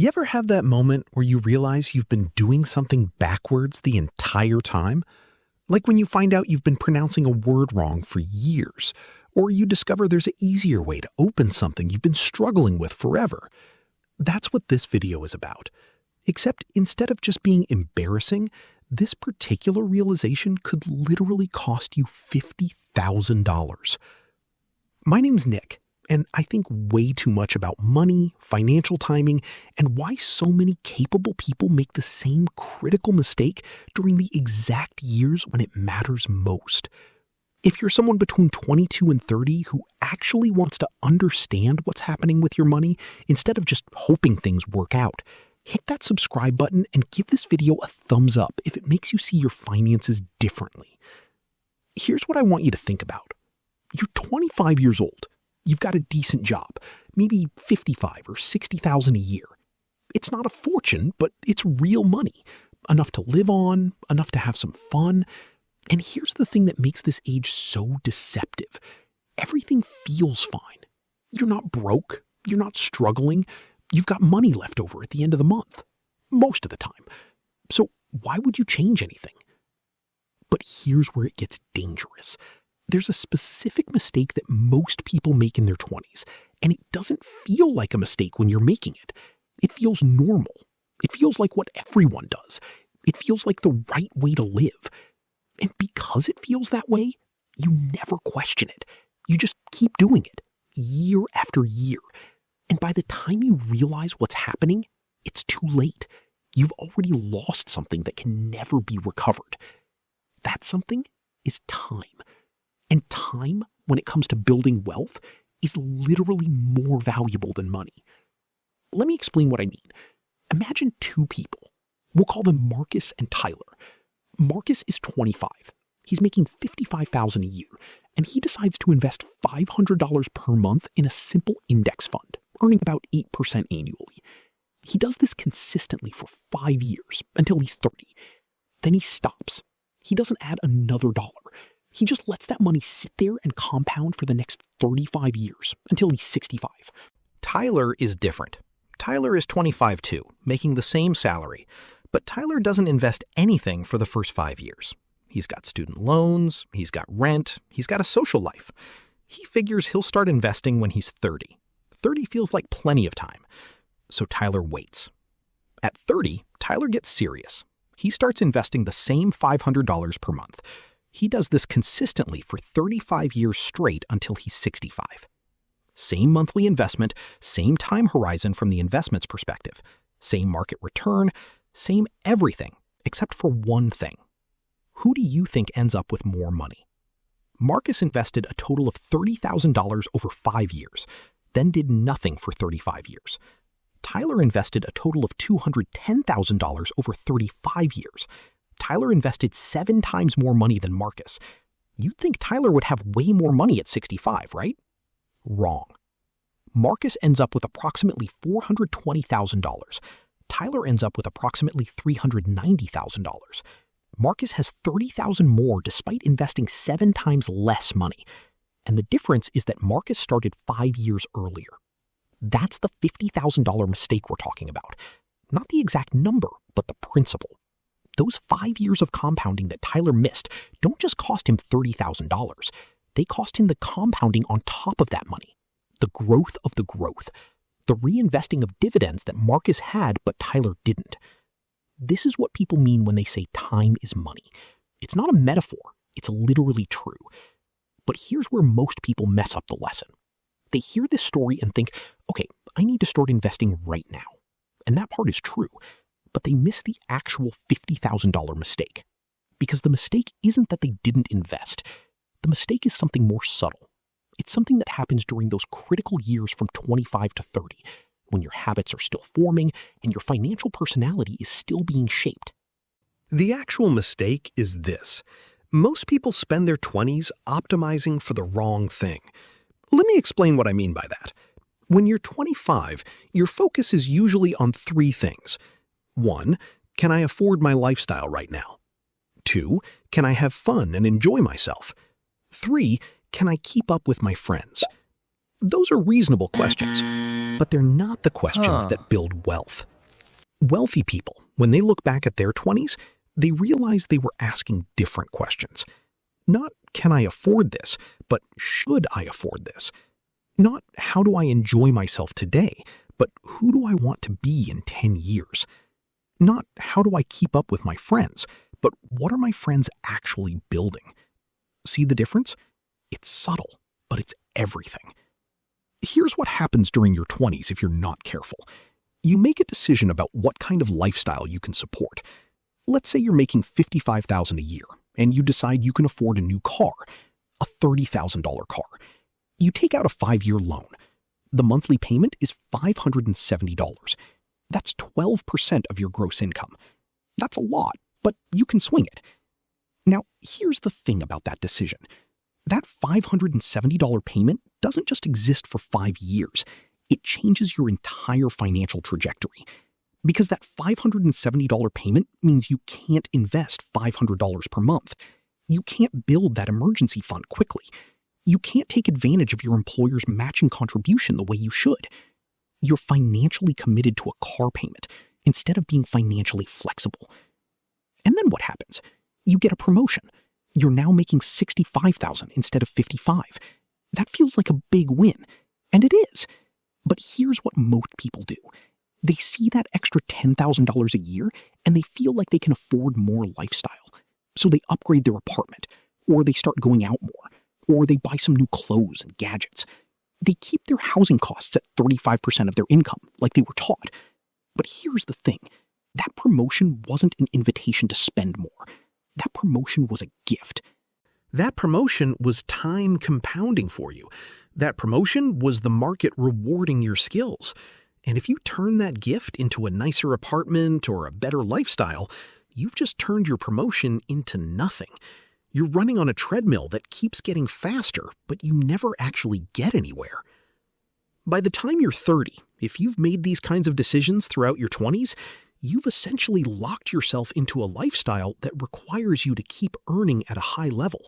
You ever have that moment where you realize you've been doing something backwards the entire time? Like when you find out you've been pronouncing a word wrong for years, or you discover there's an easier way to open something you've been struggling with forever. That's what this video is about. Except instead of just being embarrassing, this particular realization could literally cost you $50,000. My name's Nick, and I think way too much about money, financial timing, and why so many capable people make the same critical mistake during the exact years when it matters most. If you're someone between 22 and 30 who actually wants to understand what's happening with your money instead of just hoping things work out, hit that subscribe button and give this video a thumbs up if it makes you see your finances differently. Here's what I want you to think about. You're 25 years old. You've got a decent job, maybe $55,000 or $60,000 a year. It's not a fortune, but it's real money, enough to live on, enough to have some fun. And here's the thing that makes this age so deceptive. Everything feels fine. You're not broke. You're not struggling. You've got money left over at the end of the month, most of the time. So why would you change anything? But here's where it gets dangerous. There's a specific mistake that most people make in their 20s, and it doesn't feel like a mistake when you're making it. It feels normal. It feels like what everyone does. It feels like the right way to live. And because it feels that way, you never question it. You just keep doing it, year after year. And by the time you realize what's happening, it's too late. You've already lost something that can never be recovered. That something is time. And time, when it comes to building wealth, is literally more valuable than money. Let me explain what I mean. Imagine two people. We'll call them Marcus and Tyler. Marcus is 25. He's making $55,000 a year, and he decides to invest $500 per month in a simple index fund, earning about 8% annually. He does this consistently for 5 years until he's 30. Then he stops. He doesn't add another dollar. He just lets that money sit there and compound for the next 35 years until he's 65. Tyler is different. Tyler is 25 too, making the same salary. But Tyler doesn't invest anything for the first 5 years. He's got student loans, he's got rent, he's got a social life. He figures he'll start investing when he's 30. 30 feels like plenty of time. So Tyler waits. At 30, Tyler gets serious. He starts investing the same $500 per month. He does this consistently for 35 years straight until he's 65. Same monthly investment, same time horizon from the investment's perspective, same market return, same everything, except for one thing. Who do you think ends up with more money? Marcus invested a total of $30,000 over 5 years, then did nothing for 35 years. Tyler invested a total of $210,000 over 35 years. Tyler invested 7 times more money than Marcus. You'd think Tyler would have way more money at 65, right? Wrong. Marcus ends up with approximately $420,000. Tyler ends up with approximately $390,000. Marcus has $30,000 more despite investing 7 times less money. And the difference is that Marcus started 5 years earlier. That's the $50,000 mistake we're talking about. Not the exact number, but the principle. Those 5 years of compounding that Tyler missed don't just cost him $30,000. They cost him the compounding on top of that money. The growth of the growth. The reinvesting of dividends that Marcus had but Tyler didn't. This is what people mean when they say time is money. It's not a metaphor. It's literally true. But here's where most people mess up the lesson. They hear this story and think, okay, I need to start investing right now. And that part is true. But they miss the actual $50,000 mistake. Because the mistake isn't that they didn't invest. The mistake is something more subtle. It's something that happens during those critical years from 25 to 30, when your habits are still forming and your financial personality is still being shaped. The actual mistake is this. Most people spend their 20s optimizing for the wrong thing. Let me explain what I mean by that. When you're 25, your focus is usually on 3 things. 1, can I afford my lifestyle right now? 2, can I have fun and enjoy myself? 3, can I keep up with my friends? Those are reasonable questions, but they're not the questions that build wealth. Wealthy people, when they look back at their 20s, they realize they were asking different questions. Not, can I afford this, but should I afford this? Not, how do I enjoy myself today, but who do I want to be in 10 years? Not, how do I keep up with my friends, but what are my friends actually building? See the difference? It's subtle, but it's everything. Here's what happens during your 20s if you're not careful. You make a decision about what kind of lifestyle you can support. Let's say you're making $55,000 a year, and you decide you can afford a new car, a $30,000 car. You take out a 5-year loan. The monthly payment is $570. That's 12% of your gross income. That's a lot, but you can swing it. Now, here's the thing about that decision. That $570 payment doesn't just exist for 5 years. It changes your entire financial trajectory. Because that $570 payment means you can't invest $500 per month. You can't build that emergency fund quickly. You can't take advantage of your employer's matching contribution the way you should. You're financially committed to a car payment instead of being financially flexible. And then what happens? You get a promotion. You're now making $65,000 instead of $55,000. That feels like a big win, and it is. But here's what most people do. They see that extra $10,000 a year, and they feel like they can afford more lifestyle. So they upgrade their apartment, or they start going out more, or they buy some new clothes and gadgets. They keep their housing costs at 35% of their income, like they were taught. But here's the thing. That promotion wasn't an invitation to spend more. That promotion was a gift. That promotion was time compounding for you. That promotion was the market rewarding your skills. And if you turn that gift into a nicer apartment or a better lifestyle, you've just turned your promotion into nothing. You're running on a treadmill that keeps getting faster, but you never actually get anywhere. By the time you're 30, if you've made these kinds of decisions throughout your 20s, you've essentially locked yourself into a lifestyle that requires you to keep earning at a high level.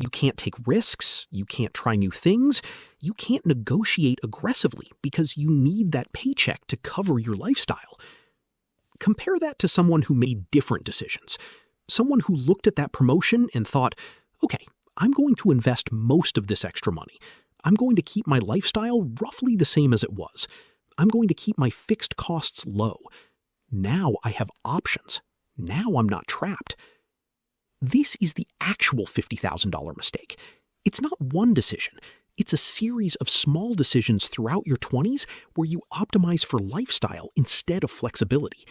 You can't take risks, you can't try new things, you can't negotiate aggressively because you need that paycheck to cover your lifestyle. Compare that to someone who made different decisions. Someone who looked at that promotion and thought, okay, I'm going to invest most of this extra money. I'm going to keep my lifestyle roughly the same as it was. I'm going to keep my fixed costs low. Now I have options. Now I'm not trapped. This is the actual $50,000 mistake. It's not one decision. It's a series of small decisions throughout your 20s where you optimize for lifestyle instead of flexibility.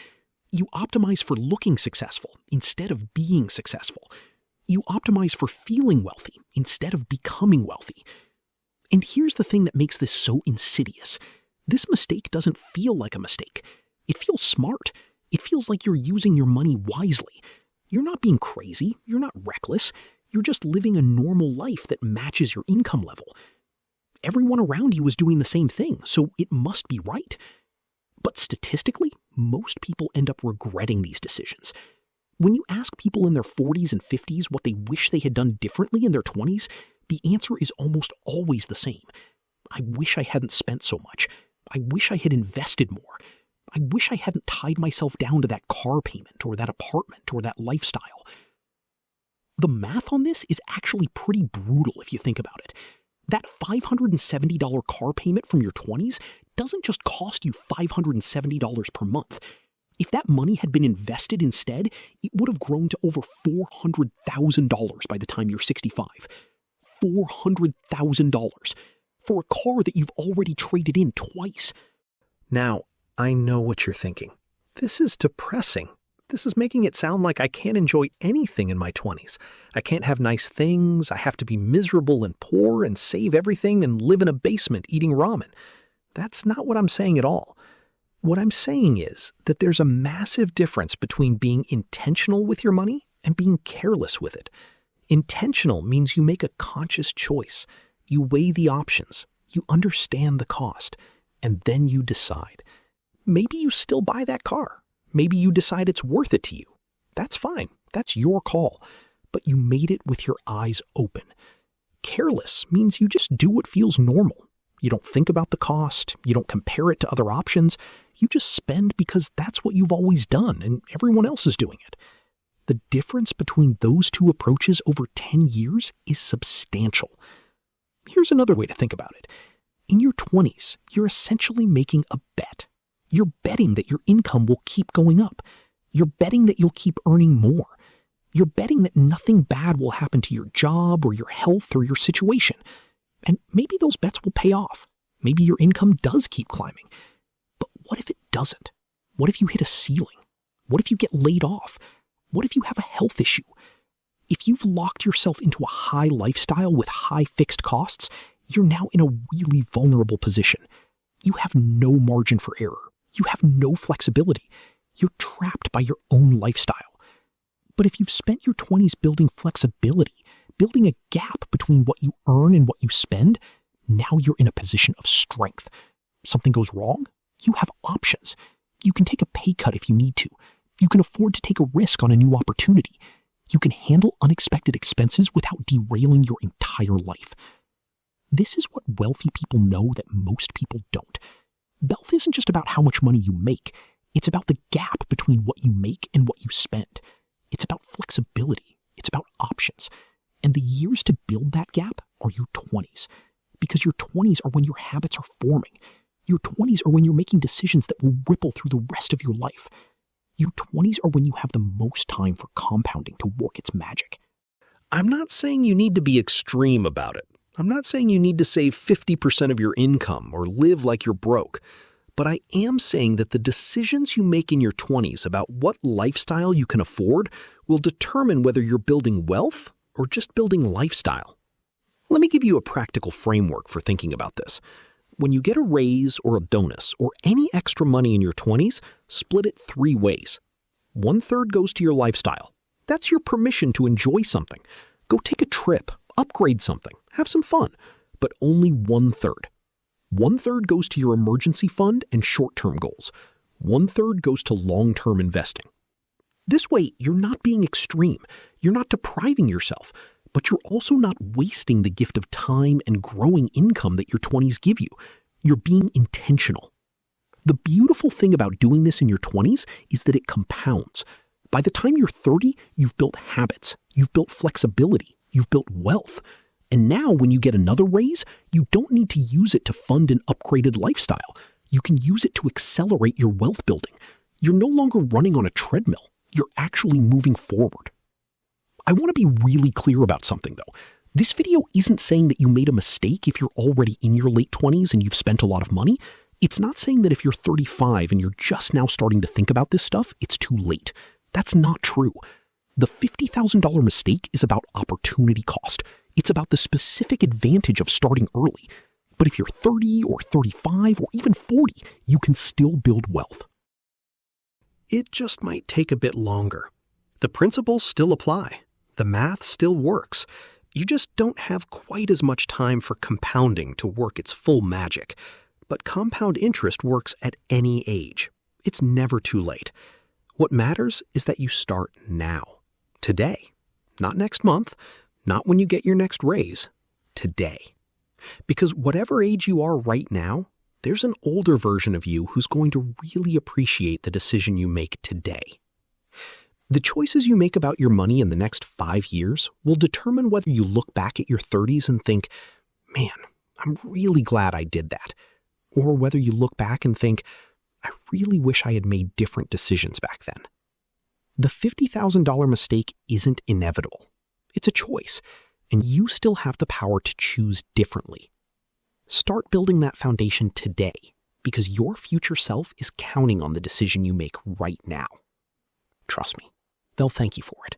You optimize for looking successful instead of being successful. You optimize for feeling wealthy instead of becoming wealthy. And here's the thing that makes this so insidious. This mistake doesn't feel like a mistake. It feels smart. It feels like you're using your money wisely. You're not being crazy. You're not reckless. You're just living a normal life that matches your income level. Everyone around you is doing the same thing, so it must be right. But statistically, most people end up regretting these decisions. When you ask people in their 40s and 50s what they wish they had done differently in their 20s, the answer is almost always the same. I wish I hadn't spent so much. I wish I had invested more. I wish I hadn't tied myself down to that car payment or that apartment or that lifestyle. The math on this is actually pretty brutal if you think about it. That $570 car payment from your 20s doesn't just cost you $570 per month. If that money had been invested instead, it would have grown to over $400,000 by the time you're 65. $400,000 for a car that you've already traded in twice. Now, I know what you're thinking. This is depressing. This is making it sound like I can't enjoy anything in my 20s. I can't have nice things. I have to be miserable and poor and save everything and live in a basement eating ramen. That's not what I'm saying at all. What I'm saying is that there's a massive difference between being intentional with your money and being careless with it. Intentional means you make a conscious choice. You weigh the options. You understand the cost. And then you decide. Maybe you still buy that car. Maybe you decide it's worth it to you. That's fine. That's your call. But you made it with your eyes open. Careless means you just do what feels normal. You don't think about the cost. You don't compare it to other options. You just spend because that's what you've always done and everyone else is doing it. The difference between those two approaches over 10 years is substantial. Here's another way to think about it. In your 20s, you're essentially making a bet. You're betting that your income will keep going up. You're betting that you'll keep earning more. You're betting that nothing bad will happen to your job or your health or your situation. And maybe those bets will pay off. Maybe your income does keep climbing. But what if it doesn't? What if you hit a ceiling? What if you get laid off? What if you have a health issue? If you've locked yourself into a high lifestyle with high fixed costs, you're now in a really vulnerable position. You have no margin for error. You have no flexibility. You're trapped by your own lifestyle. But if you've spent your 20s building flexibility, building a gap between what you earn and what you spend, now you're in a position of strength. Something goes wrong? You have options. You can take a pay cut if you need to. You can afford to take a risk on a new opportunity. You can handle unexpected expenses without derailing your entire life. This is what wealthy people know that most people don't. Wealth isn't just about how much money you make. It's about the gap between what you make and what you spend. It's about flexibility. It's about options. And the years to build that gap are your 20s. Because your 20s are when your habits are forming. Your 20s are when you're making decisions that will ripple through the rest of your life. Your 20s are when you have the most time for compounding to work its magic. I'm not saying you need to be extreme about it. I'm not saying you need to save 50% of your income or live like you're broke. But I am saying that the decisions you make in your 20s about what lifestyle you can afford will determine whether you're building wealth or just building lifestyle. Let me give you a practical framework for thinking about this. When you get a raise or a bonus or any extra money in your 20s, split it 3 ways. 1/3 goes to your lifestyle. That's your permission to enjoy something. Go take a trip, upgrade something, have some fun, but only 1/3. 1/3 goes to your emergency fund and short-term goals. 1/3 goes to long-term investing. This way, you're not being extreme. You're not depriving yourself, but you're also not wasting the gift of time and growing income that your 20s give you. You're being intentional. The beautiful thing about doing this in your 20s is that it compounds. By the time you're 30, you've built habits, you've built flexibility, you've built wealth. And now when you get another raise, you don't need to use it to fund an upgraded lifestyle. You can use it to accelerate your wealth building. You're no longer running on a treadmill. You're actually moving forward. I want to be really clear about something, though. This video isn't saying that you made a mistake if you're already in your late 20s and you've spent a lot of money. It's not saying that if you're 35 and you're just now starting to think about this stuff, it's too late. That's not true. The $50,000 mistake is about opportunity cost. It's about the specific advantage of starting early. But if you're 30 or 35 or even 40, you can still build wealth. It just might take a bit longer. The principles still apply. The math still works. You just don't have quite as much time for compounding to work its full magic. But compound interest works at any age. It's never too late. What matters is that you start now. Today. Not next month. Not when you get your next raise. Today. Because whatever age you are right now, there's an older version of you who's going to really appreciate the decision you make today. The choices you make about your money in the next 5 years will determine whether you look back at your 30s and think, man, I'm really glad I did that. Or whether you look back and think, I really wish I had made different decisions back then. The $50,000 mistake isn't inevitable. It's a choice, and you still have the power to choose differently. Start building that foundation today, because your future self is counting on the decision you make right now. Trust me, they'll thank you for it.